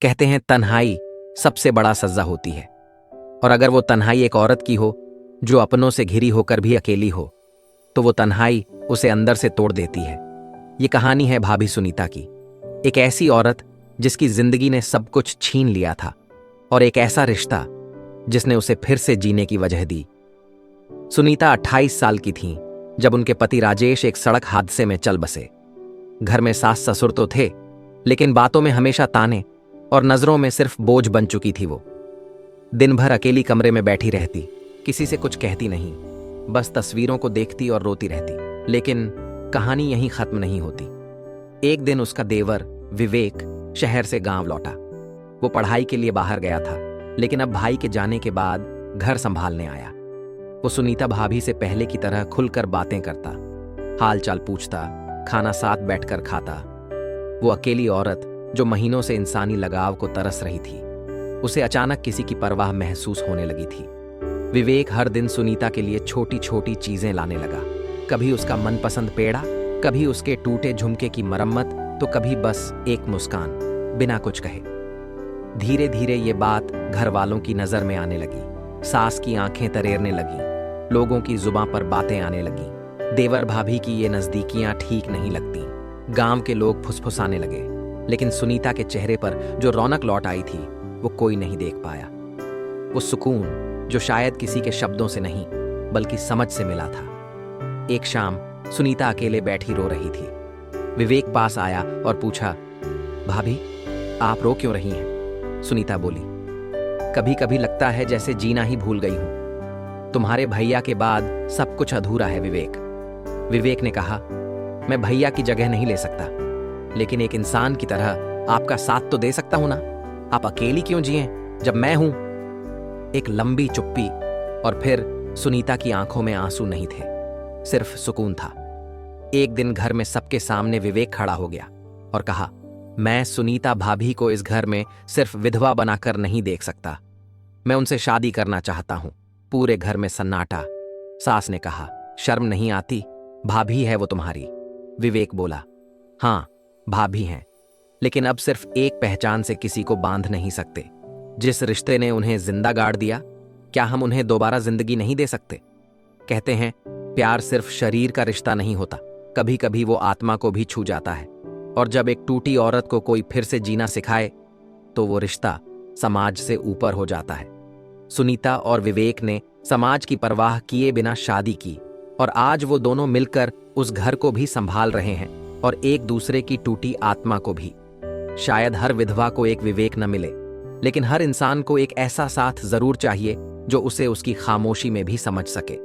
कहते हैं तन्हाई सबसे बड़ा सज्जा होती है, और अगर वो तन्हाई एक औरत की हो जो अपनों से घिरी होकर भी अकेली हो, तो वो तन्हाई उसे अंदर से तोड़ देती है। ये कहानी है भाभी सुनीता की, एक ऐसी औरत जिसकी जिंदगी ने सब कुछ छीन लिया था, और एक ऐसा रिश्ता जिसने उसे फिर से जीने की वजह दी। सुनीता 28 साल की थीं जब उनके पति राजेश एक सड़क हादसे में चल बसे। घर में सास ससुर तो थे, लेकिन बातों में हमेशा ताने और नजरों में सिर्फ बोझ बन चुकी थी वो। दिन भर अकेली कमरे में बैठी रहती, किसी से कुछ कहती नहीं, बस तस्वीरों को देखती और रोती रहती। लेकिन कहानी यहीं खत्म नहीं होती। एक दिन उसका देवर विवेक शहर से गांव लौटा। वो पढ़ाई के लिए बाहर गया था, लेकिन अब भाई के जाने के बाद घर संभालने आया। वो सुनीता भाभी से पहले की तरह खुलकर बातें करता, हाल चाल पूछता, खाना साथ बैठकर खाता। वो अकेली औरत जो महीनों से इंसानी लगाव को तरस रही थी, उसे अचानक किसी की परवाह महसूस होने लगी थी। विवेक हर दिन सुनीता के लिए छोटी छोटी चीजें लाने लगा, कभी उसका मनपसंद पेड़ा, कभी उसके टूटे झुमके की मरम्मत, तो कभी बस एक मुस्कान, बिना कुछ कहे। धीरे धीरे ये बात घर वालों की नजर में आने लगी। सास की आंखें तरेरने लगी, लोगों की जुबां पर बातें आने लगी। देवर भाभी की ये नजदीकियां ठीक नहीं लगती। गांव के लोग फुसफुसाने लगे, लेकिन सुनीता के चेहरे पर जो रौनक लौट आई थी वो कोई नहीं देख पाया। वो सुकून जो शायद किसी के शब्दों से नहीं बल्कि समझ से मिला था। एक शाम सुनीता अकेले बैठी रो रही थी। विवेक पास आया और पूछा, भाभी आप रो क्यों रही हैं? सुनीता बोली, कभी कभी लगता है जैसे जीना ही भूल गई हूं। तुम्हारे भैया के बाद सब कुछ अधूरा है विवेक। विवेक ने कहा, मैं भैया की जगह नहीं ले सकता, लेकिन एक इंसान की तरह आपका साथ तो दे सकता हूं ना। आप अकेली क्यों जिएं जब मैं हूं? एक लंबी चुप्पी, और फिर सुनीता की आंखों में आंसू नहीं थे, सिर्फ सुकून था। एक दिन घर में सबके सामने विवेक खड़ा हो गया और कहा, मैं सुनीता भाभी को इस घर में सिर्फ विधवा बनाकर नहीं देख सकता, मैं उनसे शादी करना चाहता हूं। पूरे घर में सन्नाटा। सास ने कहा, शर्म नहीं आती? भाभी है वो तुम्हारी। विवेक बोला, हां भाभी हैं, लेकिन अब सिर्फ एक पहचान से किसी को बांध नहीं सकते। जिस रिश्ते ने उन्हें जिंदा गाड़ दिया, क्या हम उन्हें दोबारा जिंदगी नहीं दे सकते? कहते हैं प्यार सिर्फ शरीर का रिश्ता नहीं होता, कभी कभी वो आत्मा को भी छू जाता है। और जब एक टूटी औरत को कोई फिर से जीना सिखाए, तो वो रिश्ता समाज से ऊपर हो जाता है। सुनीता और विवेक ने समाज की परवाह किए बिना शादी की, और आज वो दोनों मिलकर उस घर को भी संभाल रहे हैं, और एक दूसरे की टूटी आत्मा को भी। शायद हर विधवा को एक विवेक न मिले, लेकिन हर इंसान को एक ऐसा साथ जरूर चाहिए जो उसे उसकी खामोशी में भी समझ सके।